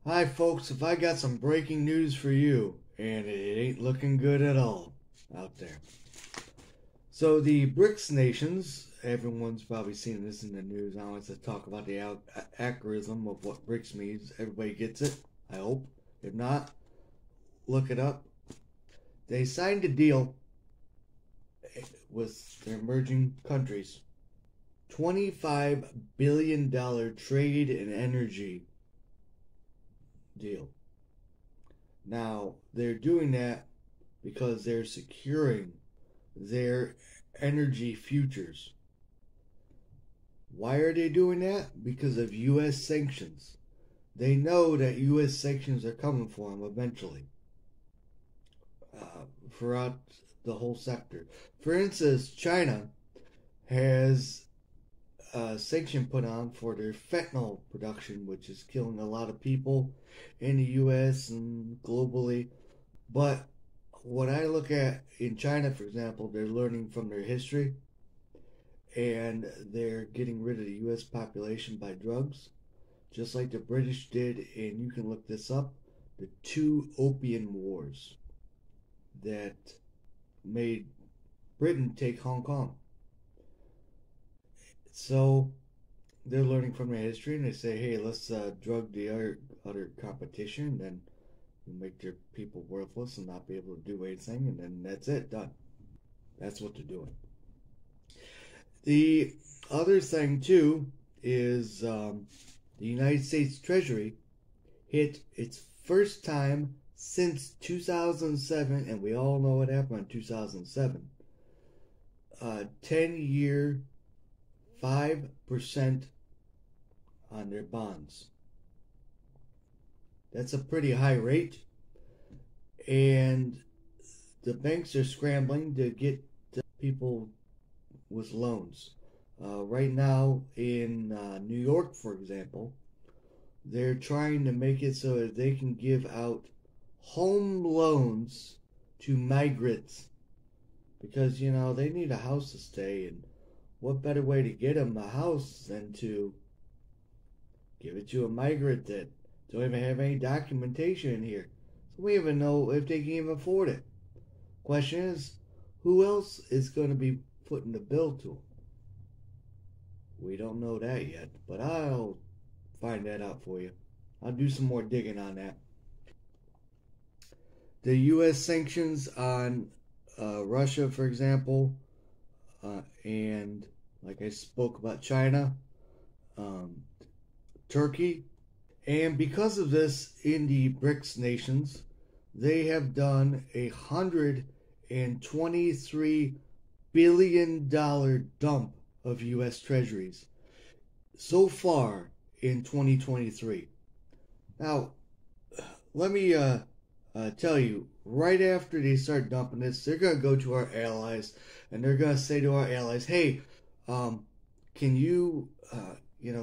Hi, folks. If I got some breaking news for you, and it ain't looking good at all out there. So, the BRICS nations, everyone's probably seen this in the news. I don't like to talk about the acronym of what BRICS means. Everybody gets it, I hope. If not, look it up. They signed a deal with their emerging countries, $25 billion trade and energy deal. Now, they're doing that because they're securing their energy futures. Why are they doing that? Because of U.S. sanctions. They know that U.S. sanctions are coming for them eventually throughout the whole sector. For instance, China has a sanction put on for their fentanyl production, which is killing a lot of people in the U.S. and globally. But what I look at in China, for example, they're learning from their history and they're getting rid of the U.S. population by drugs, just like the British did, and you can look this up, the two opium wars that made Britain take Hong Kong. So they're learning from their history and they say, hey, let's drug the other competition, then you make their people worthless and not be able to do anything, and then that's it, done. That's what they're doing. The other thing too is the United States Treasury hit its first time since 2007, and we all know what happened in 2007. 10-year 5% on their bonds. That's a pretty high rate, and the banks are scrambling to get people with loans. Right now in New York, for example, they're trying to make it so that they can give out home loans to migrants because, you know, they need a house to stay, and what better way to get them a house than to give it to a migrant that don't even have any documentation in here. So we even know if they can even afford it. Question is, who else is going to be footing the bill to them? We don't know that yet, but I'll find that out for you. I'll do some more digging on that. The U.S. sanctions on Russia, for example, and like I spoke about China, Turkey, and because of this, in the BRICS nations, they have done $123 billion dump of U.S. treasuries so far in 2023. Now, let me tell you, right after they start dumping this, they're going to go to our allies and they're going to say to our allies, hey, can you,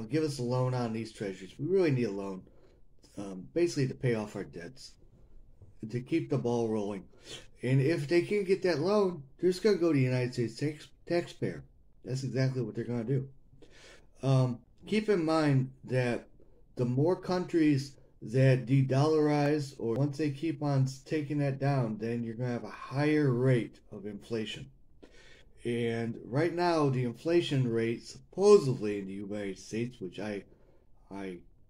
give us a loan on these treasuries? We really need a loan, basically to pay off our debts, to keep the ball rolling. And if they can't get that loan, they're just going to go to the United States taxpayer. That's exactly what they're going to do. Keep in mind that the more countries that de-dollarize, or once they keep on taking that down, then you're going to have a higher rate of inflation. And right now, the inflation rate supposedly in the United States, which I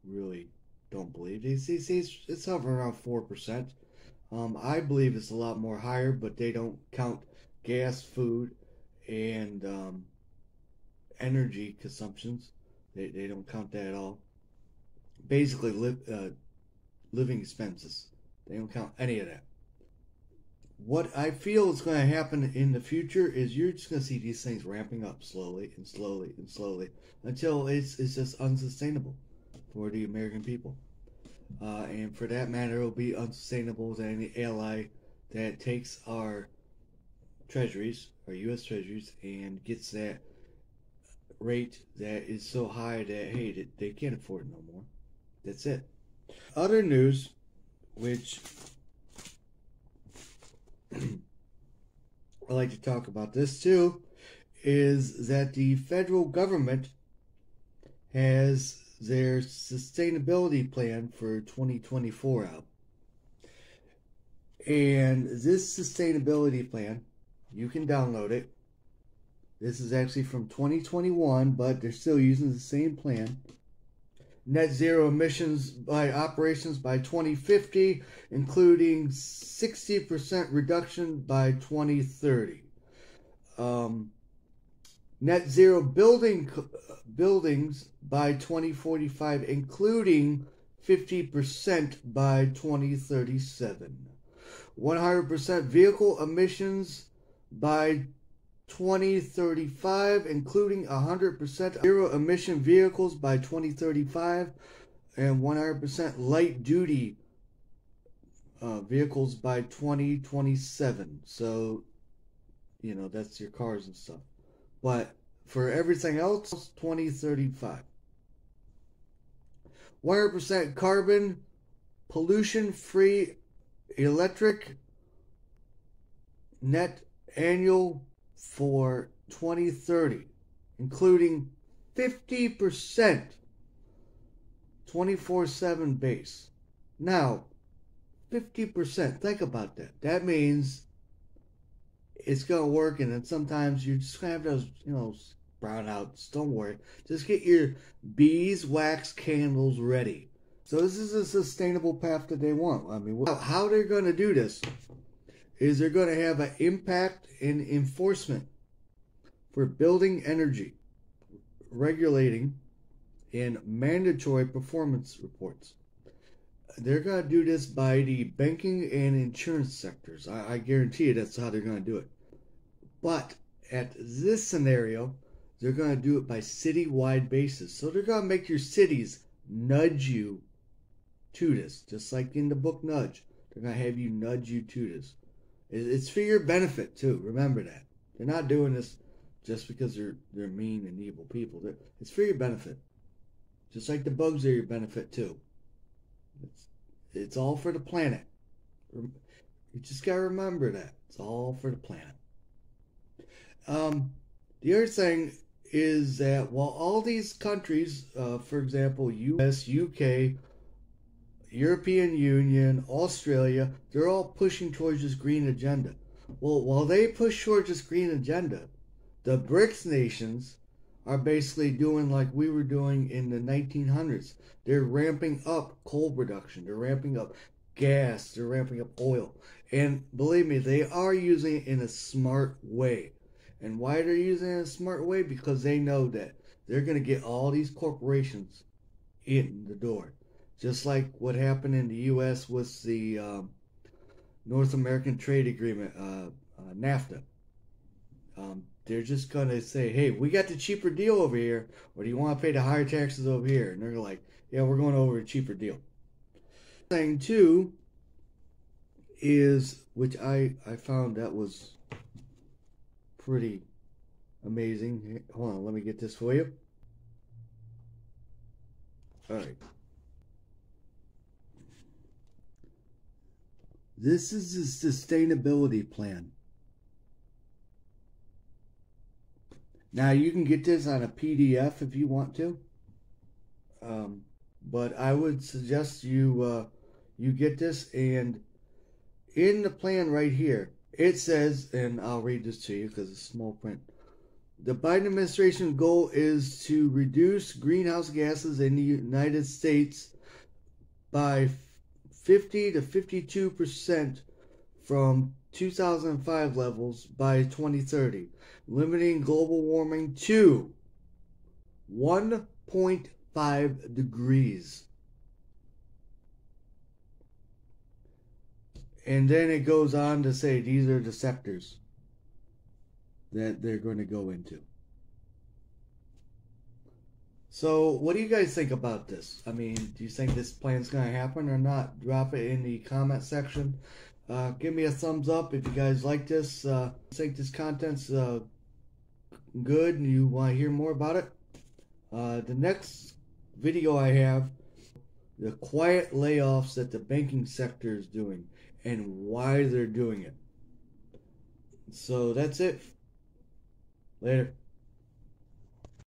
really don't believe, they say it's hovering around 4%. I believe it's a lot more higher, but they don't count gas, food, and energy consumptions. They don't count that at all. Basically, living expenses. They don't count any of that. What I feel is going to happen in the future is you're just going to see these things ramping up slowly and slowly and slowly until it's just unsustainable for the American people. And for that matter, it'll be unsustainable to any ally that takes our treasuries, our U.S. treasuries, and gets that rate that is so high that, hey, they can't afford it no more. That's it. Other news, which I like to talk about this too, is that the federal government has their sustainability plan for 2024 out. And this sustainability plan, you can download it. This is actually from 2021, but they're still using the same plan. Net zero emissions by operations by 2050, including 60% reduction by 2030. Net zero buildings by 2045, including 50% by 2037. 100% vehicle emissions by 2035, including 100% zero emission vehicles by 2035 and 100% light duty vehicles by 2027. So, you know, that's your cars and stuff. But for everything else, 2035. 100% carbon pollution free electric net annual for 2030, including 50% 24/7 base. Now, 50%, think about that. That means it's going to work, and then sometimes you just have those, you know, brownouts. Don't worry. Just get your beeswax candles ready. So this is a sustainable path that they want. I mean, how they're going to do this is they're going to have an impact and enforcement for building energy, regulating, and mandatory performance reports. They're going to do this by the banking and insurance sectors. I guarantee you that's how they're going to do it. But at this scenario, they're going to do it by citywide basis. So they're going to make your cities nudge you to this, just like in the book Nudge. They're going to have you nudge you to this. It's for your benefit too. Remember that. They're not doing this just because they're mean and evil people. It's for your benefit. Just like the bugs are your benefit too. It's all for the planet. You just gotta remember that. It's all for the planet. The other thing is that while all these countries, for example, US, UK, European Union, Australia, they're all pushing towards this green agenda. Well, while they push towards this green agenda, the BRICS nations are basically doing like we were doing in the 1900s. They're ramping up coal production. They're ramping up gas. They're ramping up oil. And believe me, they are using it in a smart way. And why they're using it in a smart way? Because they know that they're going to get all these corporations in the door. Just like what happened in the U.S. with the North American Trade Agreement, NAFTA. They're just going to say, hey, we got the cheaper deal over here, or do you want to pay the higher taxes over here? And they're like, yeah, we're going over a cheaper deal. Thing too is, which I found that was pretty amazing. Hold on, let me get this for you. All right. This is the sustainability plan. Now, you can get this on a PDF if you want to. But I would suggest you get this, and in the plan right here, it says, and I'll read this to you because it's small print. The Biden administration goal is to reduce greenhouse gases in the United States by 50 to 52% from 2005 levels by 2030, limiting global warming to 1.5 degrees. And then it goes on to say these are the sectors that they're going to go into. So what do you guys think about this? I mean, do you think this plan's going to happen or not? Drop it in the comment section. Give me a thumbs up if you guys like this. Think this content's good and you want to hear more about it. The next video I have, the quiet layoffs that the banking sector is doing and why they're doing it. So that's it. Later.